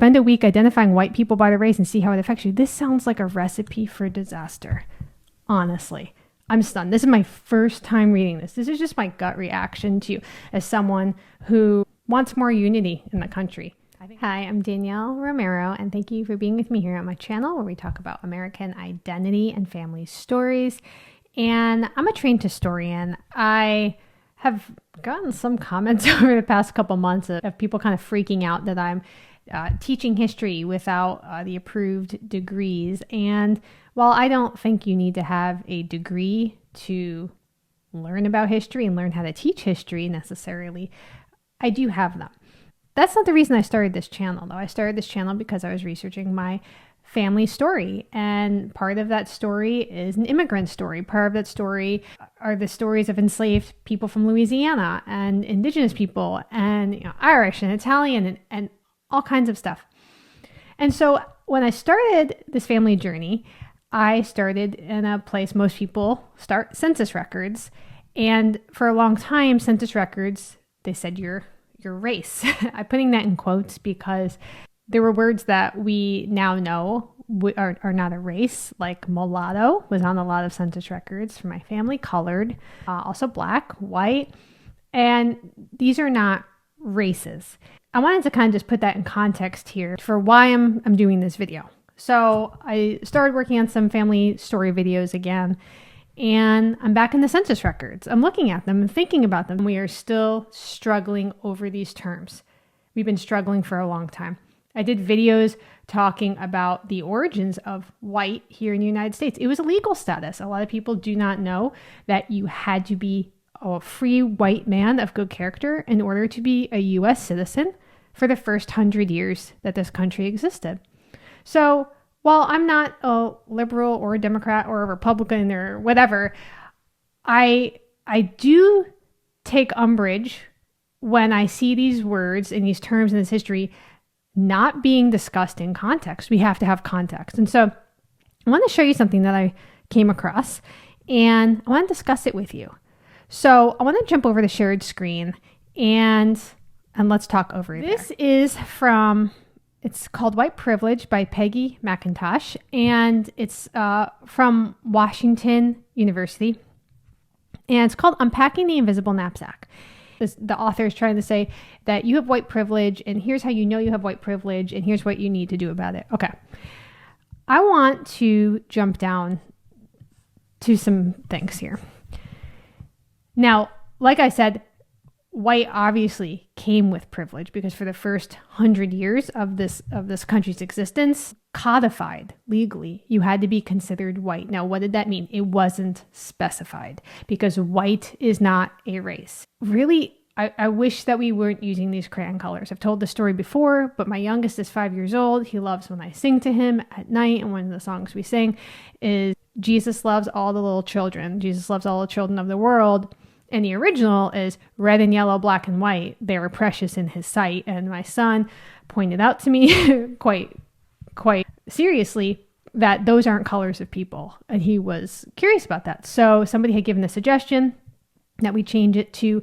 Spend a week identifying white people by their race and see how it affects you. This sounds like a recipe for disaster. Honestly, I'm stunned. This is my first time reading this. This is just my gut reaction to you as someone who wants more unity in the country. Hi, I'm Danielle Romero, and thank you for being with me here on my channel where we talk about American identity and family stories. And I'm a trained historian. I have gotten some comments over the past couple months of people kind of freaking out that I'm teaching history without the approved degrees. And while I don't think you need to have a degree to learn about history and learn how to teach history necessarily, I do have them. That's not the reason I started this channel, though. I started this channel because I was researching my family story. And part of that story is an immigrant story. Part of that story are the stories of enslaved people from Louisiana and indigenous people and Irish and Italian and all kinds of stuff. And so when I started this family journey, I started in a place most people start, census records. And for a long time, census records, they said your race. I'm putting that in quotes because there were words that we now know are not a race, like mulatto was on a lot of census records for my family, colored, also black, white, and these are not races. I wanted to kind of just put that in context here for why I'm doing this video. So I started working on some family story videos again, and I'm back in the census records. I'm looking at them and thinking about them. We are still struggling over these terms. We've been struggling for a long time. I did videos talking about the origins of white here in the United States. It was a legal status. A lot of people do not know that you had to be a free white man of good character in order to be a U.S. citizen for the first 100 years that this country existed. So while I'm not a liberal or a Democrat or a Republican or whatever, I do take umbrage when I see these words and these terms in this history not being discussed in context. We have to have context. And so I want to show you something that I came across and I want to discuss it with you. So I want to jump over the shared screen and let's talk over this. This is it's called White Privilege by Peggy McIntosh, and it's from Washington University. And it's called Unpacking the Invisible Knapsack. The author is trying to say that you have white privilege, and here's how you know you have white privilege, and here's what you need to do about it. Okay. I want to jump down to some things here. Now, like I said, white obviously came with privilege because for the first 100 years of this country's existence, codified legally, you had to be considered white. Now, what did that mean? It wasn't specified because white is not a race. Really, I wish that we weren't using these crayon colors. I've told the story before, but my youngest is 5 years old. He loves when I sing to him at night, and one of the songs we sing is Jesus loves all the little children. Jesus loves all the children of the world. And the original is red and yellow, black and white. They were precious in his sight. And my son pointed out to me quite seriously that those aren't colors of people. And he was curious about that. So somebody had given the suggestion that we change it to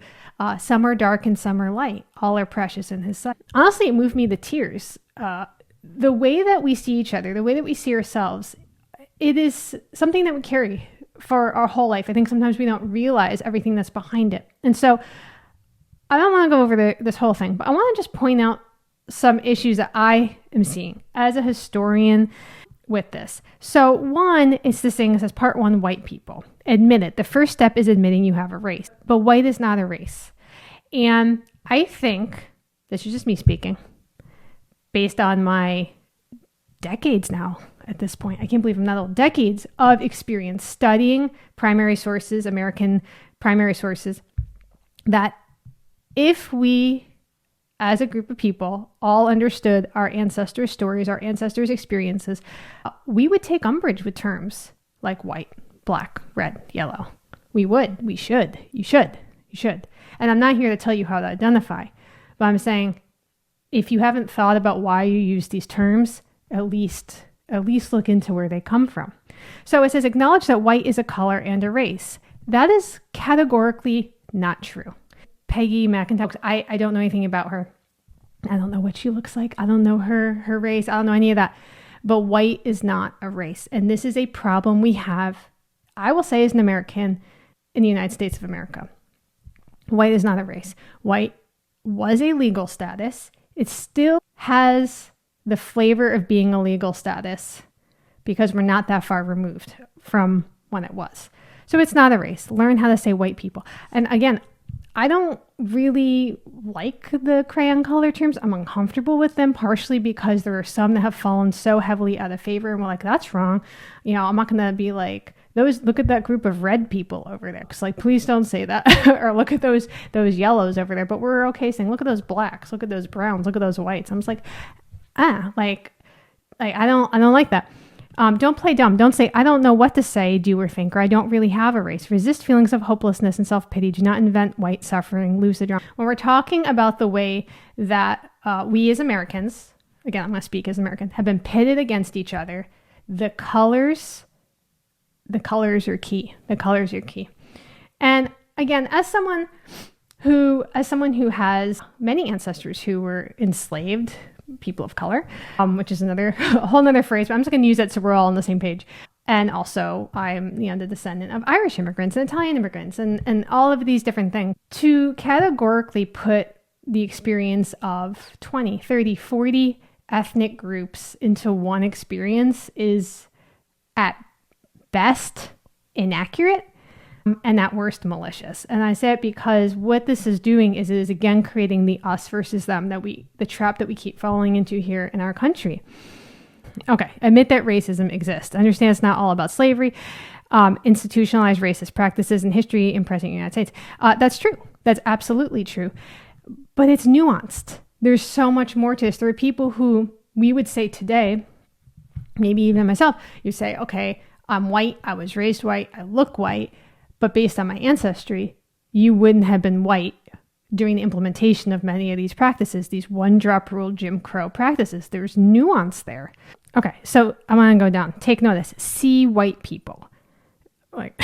some are dark and some are light. All are precious in his sight. Honestly, it moved me to tears. The way that we see each other, the way that we see ourselves, it is something that we carry for our whole life. I think sometimes we don't realize everything that's behind it. And so I don't want to go over this whole thing, but I want to just point out some issues that I am seeing as a historian with this. So one is this thing that says part one, white people. Admit it. The first step is admitting you have a race, but white is not a race. And I think, this is just me speaking, based on my decades now, at this point, I can't believe I'm not old, decades of experience studying primary sources, American primary sources, that if we, as a group of people, all understood our ancestors' stories, our ancestors' experiences, we would take umbrage with terms like white, black, red, yellow. We would, we should, you should. And I'm not here to tell you how to identify, but I'm saying if you haven't thought about why you use these terms, at least look into where they come from. So it says, acknowledge that white is a color and a race. That is categorically not true. Peggy McIntosh, I don't know anything about her. I don't know what she looks like. I don't know her race. I don't know any of that. But white is not a race. And this is a problem we have, I will say, as an American in the United States of America. White is not a race. White was a legal status. It still has the flavor of being a legal status because we're not that far removed from when it was. So it's not a race. Learn how to say white people. And again, I don't really like the crayon color terms. I'm uncomfortable with them, partially because there are some that have fallen so heavily out of favor and we're like, that's wrong. You know, I'm not going to be like, look at that group of red people over there. It's like, please don't say that. Or look at those yellows over there. But we're okay saying, look at those blacks, look at those browns, look at those whites. I'm just like, I don't like that. Don't play dumb. Don't say, I don't know what to say, do, or think, or I don't really have a race. Resist feelings of hopelessness and self-pity. Do not invent white suffering. Lose the drum. When we're talking about the way that we as Americans, again, I'm going to speak as American, have been pitted against each other, the colors are key. The colors are key. And again, as someone who has many ancestors who were enslaved, people of color, which is a whole nother phrase, but I'm just going to use that so we're all on the same page. And also I'm the descendant of Irish immigrants and Italian immigrants and all of these different things. To categorically put the experience of 20, 30, 40 ethnic groups into one experience is at best inaccurate and at worst malicious. And I say it because what this is doing is again creating the us versus them, the trap that we keep falling into here in our country. Okay, admit that racism exists. Understand it's not all about slavery, institutionalized racist practices and history in present United States. That's true. That's absolutely true. But it's nuanced. There's so much more to this. There are people who we would say today, maybe even myself, you say, okay, I'm white, I was raised white, I look white, but based on my ancestry, you wouldn't have been white during the implementation of many of these practices, these one-drop rule Jim Crow practices. There's nuance there. Okay, so I'm going to go down. Take notice. See white people. Like,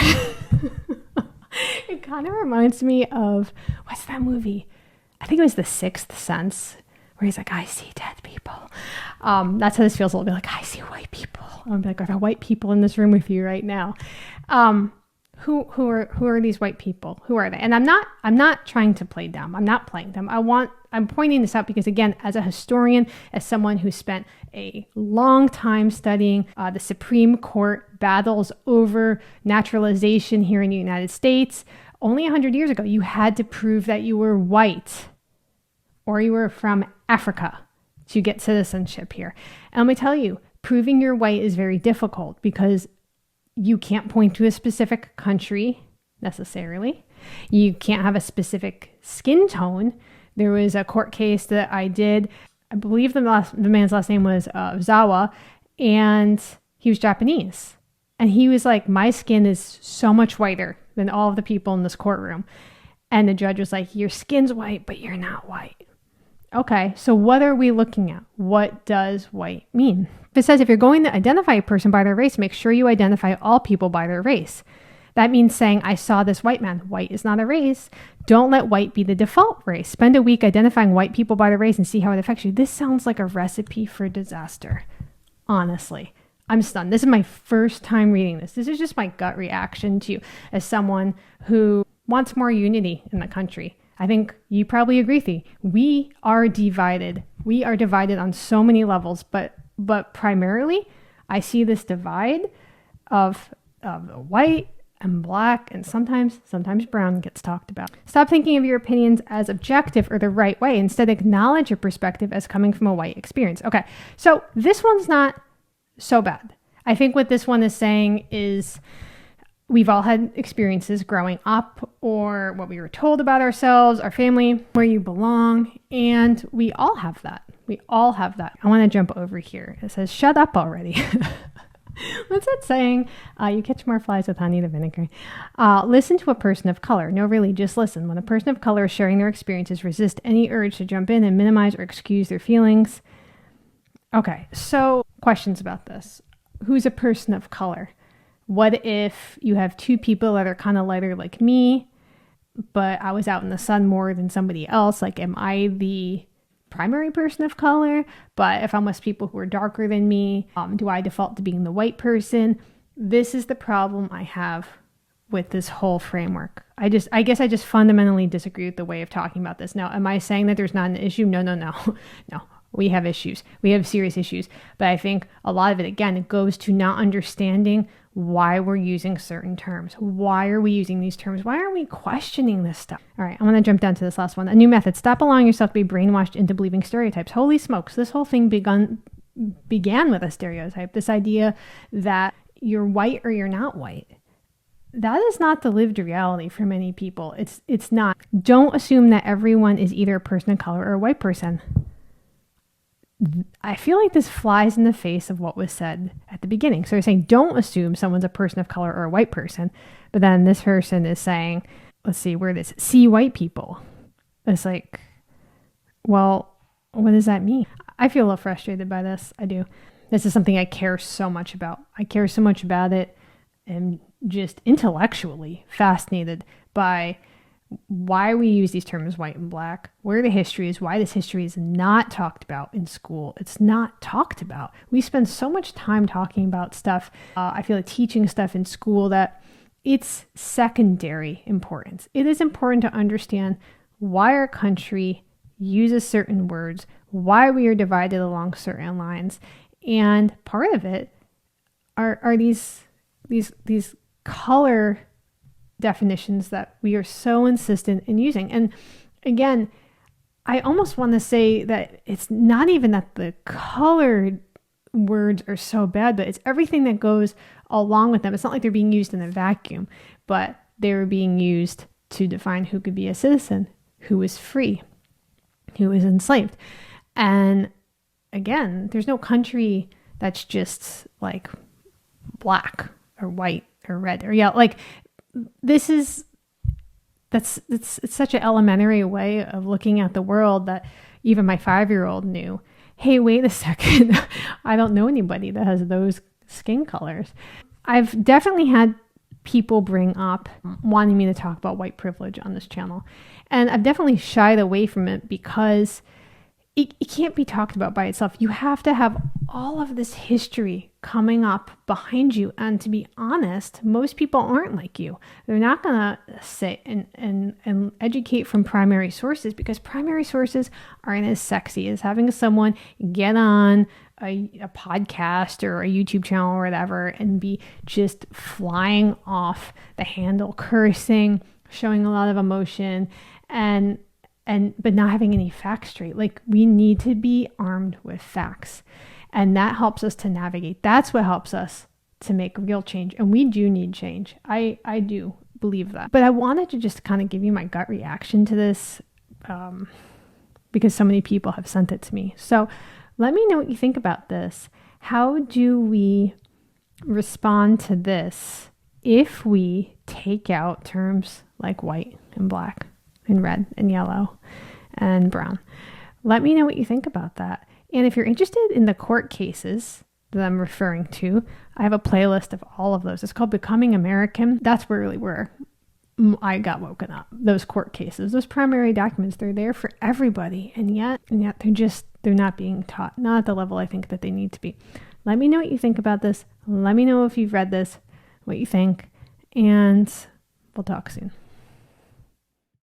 it kind of reminds me of, what's that movie? I think it was The Sixth Sense, where he's like, I see dead people. That's how this feels a little bit like, I see white people. I'm like, are there white people in this room with you right now? Who are these white people? Who are they? And I'm not trying to play dumb. I'm not playing them. I'm pointing this out because, again, as a historian, as someone who spent a long time studying the Supreme Court battles over naturalization here in the United States, only 100 years ago, you had to prove that you were white or you were from Africa to get citizenship here. And let me tell you, proving you're white is very difficult because you can't point to a specific country necessarily. You can't have a specific skin tone. There was a court case that I did. I believe the man's last name was Zawa, and he was Japanese. And he was like, my skin is so much whiter than all of the people in this courtroom. And the judge was like, your skin's white, but you're not white. Okay, so what are we looking at? What does white mean? It says if you're going to identify a person by their race, make sure you identify all people by their race. That means saying, I saw this white man. White is not a race. Don't let white be the default race. Spend a week identifying white people by their race and see how it affects you. This sounds like a recipe for disaster. Honestly, I'm stunned. This is my first time reading this. This is just my gut reaction to you as someone who wants more unity in the country. I think you probably agree with me. We are divided. We are divided on so many levels, but primarily I see this divide of white and black and sometimes brown gets talked about. Stop thinking of your opinions as objective or the right way. Instead, acknowledge your perspective as coming from a white experience. Okay, so this one's not so bad. I think what this one is saying is we've all had experiences growing up or what we were told about ourselves, our family, where you belong, and we all have that. We all have that. I want to jump over here. It says, shut up already. What's that saying? You catch more flies with honey than vinegar. Listen to a person of color. No, really, just listen. When a person of color is sharing their experiences, resist any urge to jump in and minimize or excuse their feelings. Okay, so questions about this. Who's a person of color? What if you have two people that are kind of lighter like me, but I was out in the sun more than somebody else? Like, am I the primary person of color? But if I'm with people who are darker than me, do I default to being the white person? This is the problem I have with this whole framework. I guess I just fundamentally disagree with the way of talking about this. Now, am I saying that there's not an issue? No. No. We have issues. We have serious issues. But I think a lot of it, again, it goes to not understanding why we're using certain terms. Why are we using these terms? Why aren't we questioning this stuff? All right, I'm going to jump down to this last one. A new method. Stop allowing yourself to be brainwashed into believing stereotypes. Holy smokes. This whole thing began with a stereotype. This idea that you're white or you're not white. That is not the lived reality for many people. It's not. Don't assume that everyone is either a person of color or a white person. I feel like this flies in the face of what was said at the beginning. So you're saying, don't assume someone's a person of color or a white person. But then this person is saying, let's see, where this, see white people. It's like, well, what does that mean? I feel a little frustrated by this. I do. This is something I care so much about. I care so much about it and just intellectually fascinated by why we use these terms white and black, where the history is, why this history is not talked about in school. It's not talked about. We spend so much time talking about stuff. I feel like teaching stuff in school that it's secondary importance. It is important to understand why our country uses certain words, why we are divided along certain lines. And part of it are these color definitions that we are so insistent in using. And again, I almost want to say that it's not even that the colored words are so bad, but it's everything that goes along with them. It's not like they're being used in a vacuum, but they're being used to define who could be a citizen, who is free, who is enslaved. And again, there's no country that's just like black or white or red or yellow. Like it's such an elementary way of looking at the world that even my 5-year-old knew, hey, wait a second. I don't know anybody that has those skin colors. I've definitely had people bring up wanting me to talk about white privilege on this channel. And I've definitely shied away from it because it can't be talked about by itself. You have to have all of this history coming up behind you. And to be honest, most people aren't like you. They're not going to sit and educate from primary sources because primary sources aren't as sexy as having someone get on a podcast or a YouTube channel or whatever and be just flying off the handle, cursing, showing a lot of emotion, but not having any facts straight. Like, we need to be armed with facts. And that helps us to navigate. That's what helps us to make real change. And we do need change. I do believe that. But I wanted to just kind of give you my gut reaction to this because so many people have sent it to me. So let me know what you think about this. How do we respond to this if we take out terms like white and black and red and yellow and brown? Let me know what you think about that. And if you're interested in the court cases that I'm referring to, I have a playlist of all of those. It's called Becoming American. That's really where I got woken up. Those court cases, those primary documents, they're there for everybody. And yet they're not being taught, not at the level I think that they need to be. Let me know what you think about this. Let me know if you've read this, what you think, and we'll talk soon.